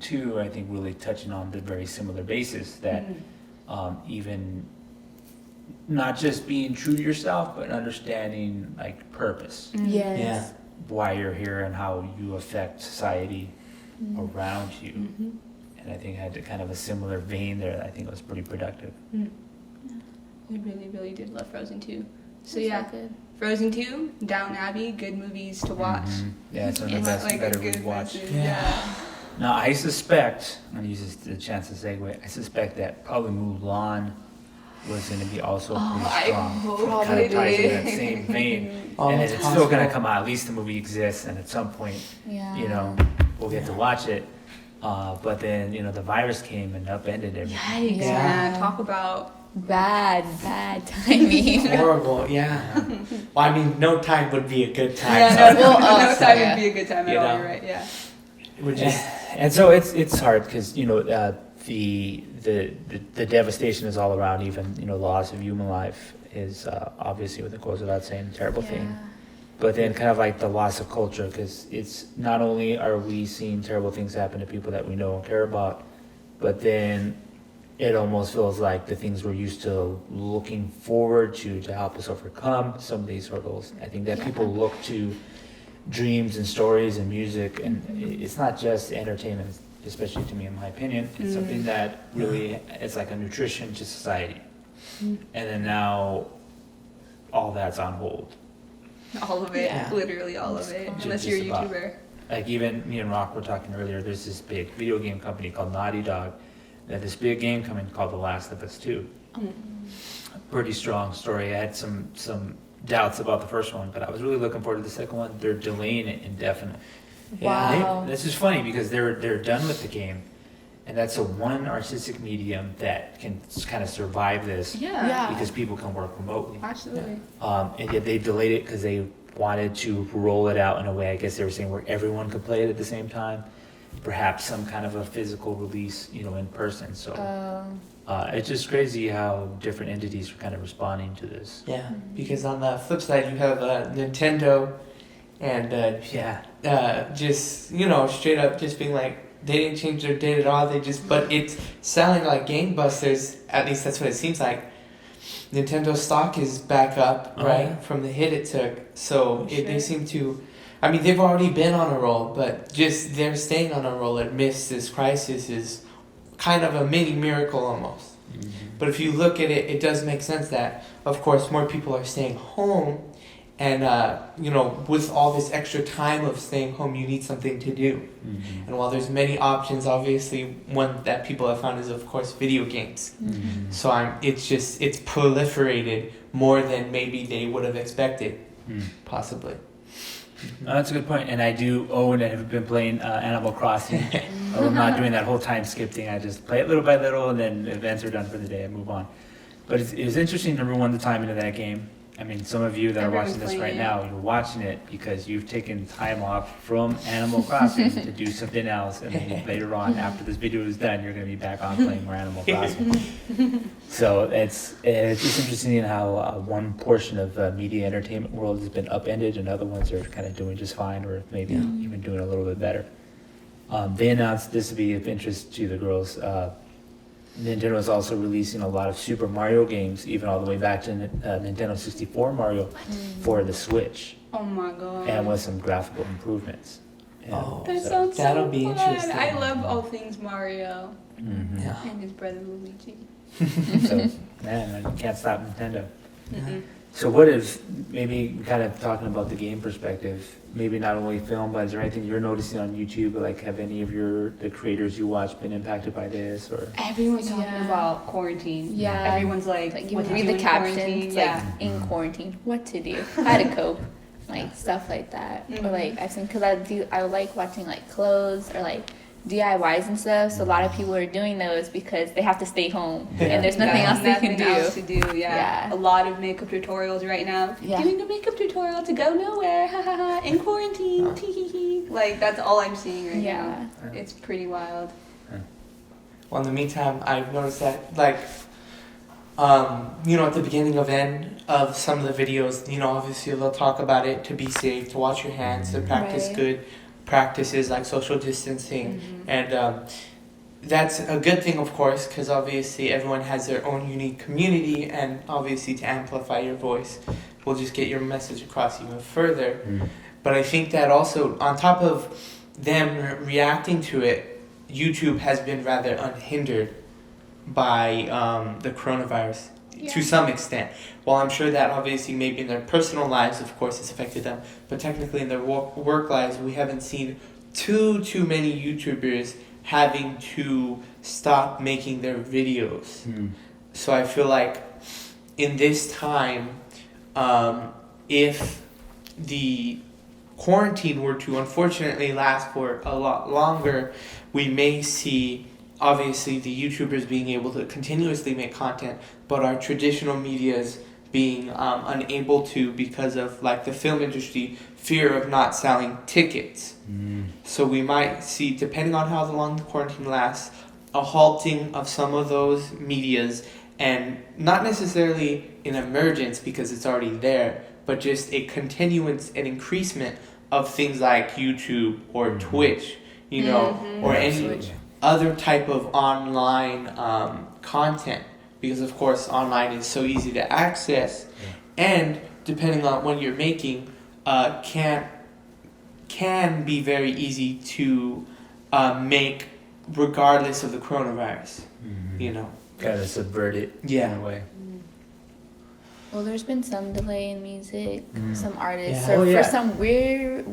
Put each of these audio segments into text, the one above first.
too, I think really touching on the very similar basis that even not just being true to yourself, but understanding like purpose, Yes. Yeah. why you're here and how you affect society around you. And I think I had kind of a similar vein there that I think was pretty productive. We really, really did love Frozen 2. So It's yeah, so good. Frozen 2, Downton Abbey, good movies to watch. Yeah, it's one of the It's best, like a better good we've watched. message, Yeah. Now, I suspect, I'm going to use this the chance to segue, I suspect that probably Mulan was going to be also pretty I strong. hope Kind it of ties in that is. same vein. Oh, And it's it's still going to possible. come out, at least the movie exists, and at some point, Yeah. you know, we'll get to watch it. But then, you know, the virus came and upended everything. Yikes, Yeah. man. Talk about Bad timing. Horrible, yeah. Well, I mean, no time would be a good time. Yeah, no, Well, no also, time yeah. would be a good time at You all. know. You're right. Yeah. It would just, And so it's hard because, you know, the devastation is all around. Even, you know, loss of human life is obviously, what it goes without saying, a terrible thing. But then kind of like the loss of culture, because it's not only are we seeing terrible things happen to people that we know and care about, but then it almost feels like the things we're used to looking forward to help us overcome some of these hurdles. I think that people look to dreams and stories and music, and it's not just entertainment, especially to me, in my opinion. It's something that really, it's like a nutrition to society. And then now all that's on hold. All of it. Yeah. Literally all of it. Just Unless you're a about. YouTuber. Like even me and Rock were talking earlier, there's this big video game company called Naughty Dog. They had this big game coming called The Last of Us 2. Pretty strong story. I had some doubts about the first one, but I was really looking forward to the second one. They're delaying it indefinitely. Wow. This is funny because they're done with the game, and that's a one artistic medium that can kind of survive this Yeah. because people can work remotely. Absolutely. And yet they delayed it because they wanted to roll it out in a way, I guess they were saying, where everyone could play it at the same time. Perhaps some kind of a physical release, you know, in person. So it's just crazy how different entities are kind of responding to this. yeah. Because on the flip side, you have Nintendo and just, you know, straight up just being like, they didn't change their date at all. They just, but it's selling like gangbusters. At least that's what it seems like. Nintendo stock is back up, Oh, right, yeah. from the hit it took. So Sure. they seem to, I mean, they've already been on a roll, but just they're staying on a roll amidst this crisis is kind of a mini miracle almost. But if you look at it, it does make sense that, of course, more people are staying home. And, you know, with all this extra time of staying home, you need something to do. And while there's many options, obviously, one that people have found is, of course, video games. So it's proliferated more than maybe they would have expected, possibly. That's a good point. And I do own and have been playing Animal Crossing. I'm not doing that whole time skip thing. I just play it little by little, and then events are done for the day. I move on. But it was interesting, number one, the time into that game. I mean, some of you that are Everyone's watching this right playing it. now, you're watching it because you've taken time off from Animal Crossing to do something else. And then later on, after this video is done, you're going to be back on playing more Animal Crossing. So it's just interesting how one portion of media entertainment world has been upended and other ones are kind of doing just fine or maybe even doing a little bit better. They announced this to be of interest to the girls. Nintendo is also releasing a lot of Super Mario games, even all the way back to Nintendo 64 Mario for the Switch, Oh my god. and with some graphical improvements. And Oh. That so- sounds That'll so be fun. interesting. I love all things Mario Yeah. and his brother Luigi. So, man, I can't stop Nintendo. Mm-mm. So what is, maybe kind of talking about the game perspective, maybe not only film, but is there anything you're noticing on YouTube? Like, have any of the creators you watch been impacted by this? Or Everyone's talking Yeah. about quarantine. Yeah. Everyone's like, Like you what to read do the in quarantine. captions, Yeah. like in quarantine, what to do, how to cope, like stuff like that. Or like I've seen, cause I like watching like clothes or like DIYs and stuff. So a lot of people are doing those because they have to stay home and there's nothing else they can do. Else to do, yeah. Yeah. A lot of makeup tutorials right now. Yeah. Doing a makeup tutorial to go nowhere, ha ha ha, in quarantine, tee hee hee. Like, that's all I'm seeing right Yeah. now. It's pretty wild. Well, in the meantime, I've noticed that, like, you know, at the beginning of some of the videos, you know, obviously they'll talk about it to be safe, to wash your hands, to practice Right. good practices like social distancing, and that's a good thing, of course, because obviously everyone has their own unique community, and obviously to amplify your voice will just get your message across even further. But I think that also, on top of them reacting to it, YouTube has been rather unhindered by the coronavirus to some extent. While I'm sure that obviously maybe in their personal lives, of course, it's affected them, but technically in their work lives, we haven't seen too many YouTubers having to stop making their videos. So I feel like in this time, if the quarantine were to unfortunately last for a lot longer, we may see obviously the YouTubers being able to continuously make content, but our traditional medias being unable to because of like the film industry fear of not selling tickets. So we might see, depending on how long the quarantine lasts, a halting of some of those medias, and not necessarily an emergence because it's already there, but just a continuance and increasement of things like YouTube or Twitch, you know, or any other type of online content, because of course online is so easy to access, and depending on what you're making, can be very easy to make regardless of the coronavirus, you know. Kind of subvert it in a way. Well, there's been some delay in music. Some artists, Yeah. for some weird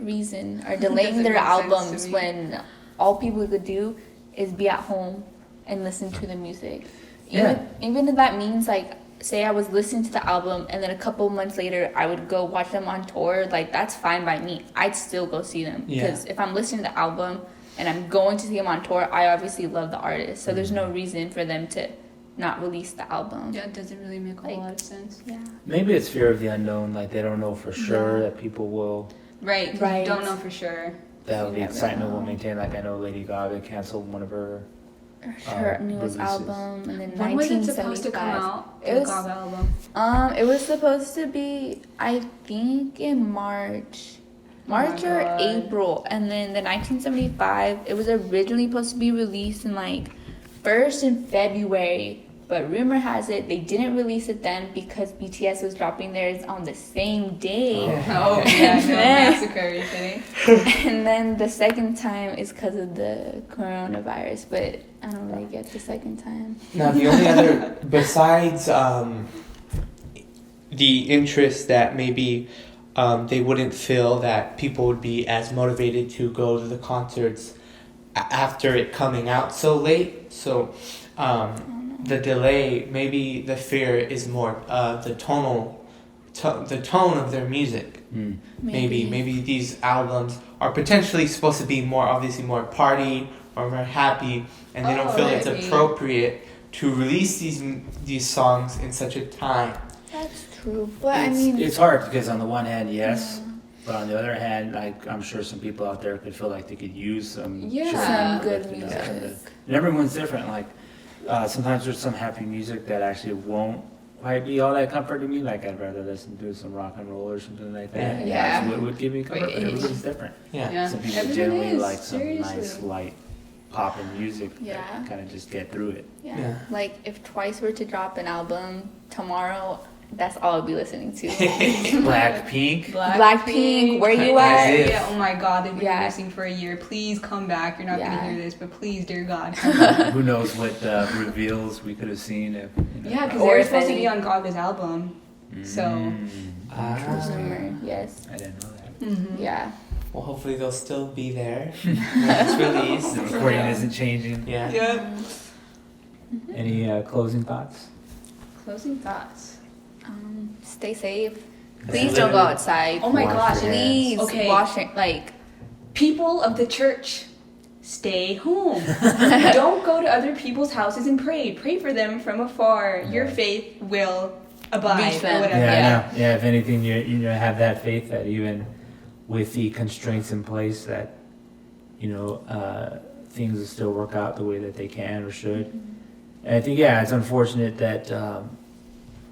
reason, are delaying their Doesn't make sense albums to me. when all people could do is be at home and listen to the music. Yeah. Even if that means, like, say I was listening to the album and then a couple months later I would go watch them on tour, like, that's fine by me. I'd still go see them. Because if I'm listening to the album and I'm going to see them on tour, I obviously love the artist. So there's no reason for them to not release the album. Yeah, it doesn't really make a Like, lot of sense. Yeah. Maybe it's fear of the unknown, like they don't know for sure that people will, Right, 'cause Right. you don't know for sure. that You the never excitement will know. maintain. Like I know Lady Gaga canceled one of her. Her newest releases. album, and then When was it 1975. supposed to come out? It The was- Gaga album. It was supposed to be, I think, in March or God. April, and then the 1975. It was originally supposed to be released in like first in February, but rumor has it they didn't release it then because BTS was dropping theirs on the same day. Oh, yeah, no, massacre, are you kidding? And then the second time is because of the coronavirus, but I don't really get the second time. Now, the only other, besides the interest that maybe they wouldn't feel that people would be as motivated to go to the concerts after it coming out so late, so the delay, maybe the fear is more the tone of their music. Maybe these albums are potentially supposed to be more, obviously more party or more happy, and they don't feel it's maybe. appropriate to release these songs in such a time. That's true, but I mean, It's hard because on the one hand, yes, but on the other hand, like I'm sure some people out there could feel like they could use some Yeah. some good you know, music. and everyone's different. Like sometimes there's some happy music that actually won't quite be all that comfort to me. Like I'd rather listen to some rock and roll or something like that. Yeah. That's what would give me comfort. But Right. everybody's different. Yeah. Some people Everyone generally is, like some nice seriously. light pop and music Yeah. that kind of just get through it. Yeah. Yeah. Like if Twice were to drop an album tomorrow, that's all I'd be listening to. Blackpink. Blackpink, where you As at? if. Yeah, oh my god, they've been Yeah. missing for a year. Please come back. You're not Yeah. gonna hear this, but please, dear God. Who knows what reveals we could have seen if. You know, Yeah, because Or they were if supposed to any- be on Gaga's album. So. Rumor, yes. I didn't know that. Yeah. Well, hopefully they'll still be there when it's released. The recording isn't changing. Yeah. Yep. Any closing thoughts? Closing thoughts. Stay safe. Please don't go outside. Oh my Wash gosh. your Please Okay. wash it. Like, People of the church, stay home. Don't go to other people's houses and pray. Pray for them from afar. Your faith will abide Reach or them. whatever. Yeah, I know. Yeah, if anything, you know, have that faith that even with the constraints in place, that things will still work out the way that they can or should. And I think, yeah, it's unfortunate that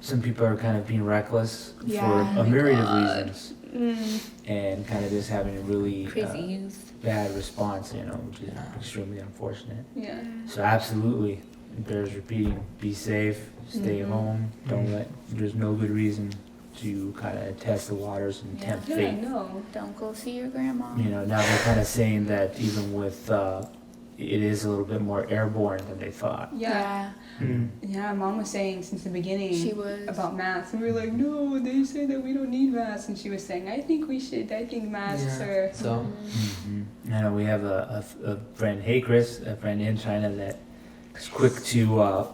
some people are kind of being reckless Yeah. for Oh a my myriad God. of reasons. and kind of just having a really Crazy youth. bad response, which is extremely unfortunate. Yeah. So absolutely, it bears repeating. Be safe, stay home. There's no good reason to kind of test the waters and tempt Yeah, fate. no. Don't go see your grandma. Now they're kind of saying that even with it is a little bit more airborne than they thought. Yeah. Mm. Yeah, Mom was saying since the beginning She was. about masks. And we were like, no, they say that we don't need masks. And she was saying, I think we should. I think masks are... So, I know we have a friend, hey Chris, a friend in China that is quick to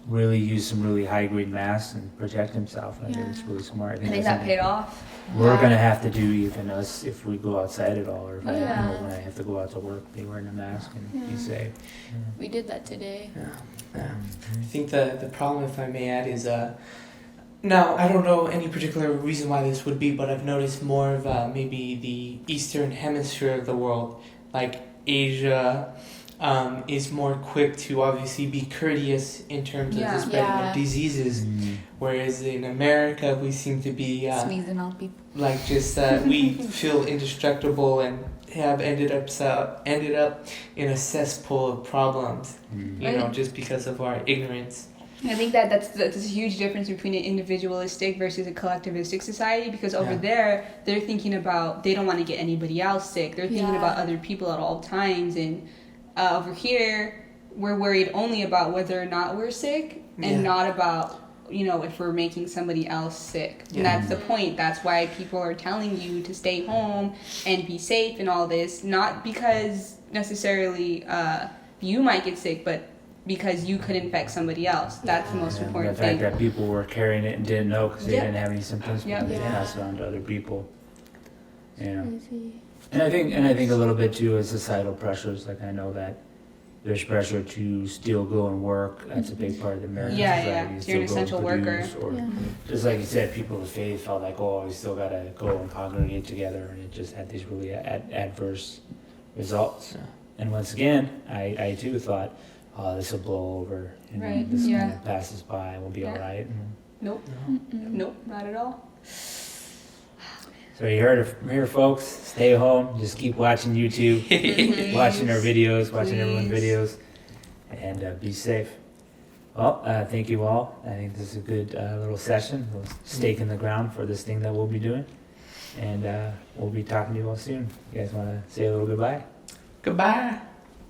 really use some really high grade masks and protect himself. I think it's Yeah. really smart. I think that's that something paid off. we're gonna have to do, even us, if we go outside at all, or if Yeah. when I have to go out to work, be wearing a mask and be Yeah. safe. We did that today. yeah. I think the problem, if I may add, is now I don't know any particular reason why this would be, but I've noticed more of maybe the eastern hemisphere of the world, like Asia, is more quick to obviously be courteous in terms of Yeah. the spreading Yeah. of diseases, whereas in America we seem to be Sneezing on people. like just we feel indestructible and have ended up in a cesspool of problems, Right. just because of our ignorance. I think that's a huge difference between an individualistic versus a collectivistic society, because over Yeah. there they're thinking about, they don't want to get anybody else sick. They're thinking Yeah. about other people at all times, and over here we're worried only about whether or not we're sick and Yeah. not about if we're making somebody else sick. And Yeah. that's the point. That's why people are telling you to stay home and be safe and all this, not because necessarily you might get sick, but because you could infect somebody else. That's the most important The fact thing. that people were carrying it and didn't know because they Yep. didn't have any symptoms, Yep. but they Yeah. passed it on to other people. Crazy. And I think a little bit too is societal pressures. Like I know that there's pressure to still go and work. That's a big part of the American Yeah, society. yeah. is You're an still go and essential worker. produce, Or Yeah. just like you said, people of faith felt like, oh, we still gotta go and congregate together, and it just had these really adverse results. Yeah. And once again, I too thought, oh, this will blow over, and Right, this yeah. kind of passes by, and we'll be Yeah. all right. Nope. Mm-mm. Nope, not at all. So you heard it from here, folks. Stay home. Just keep watching YouTube, watching our videos, watching everyone's Please. videos, and be safe. Well, thank you all. I think this is a good little session, a little stake in the ground for this thing that we'll be doing. And we'll be talking to you all soon. You guys want to say a little goodbye? Goodbye.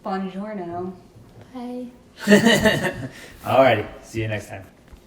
Buongiorno. Bye. Alrighty. See you next time.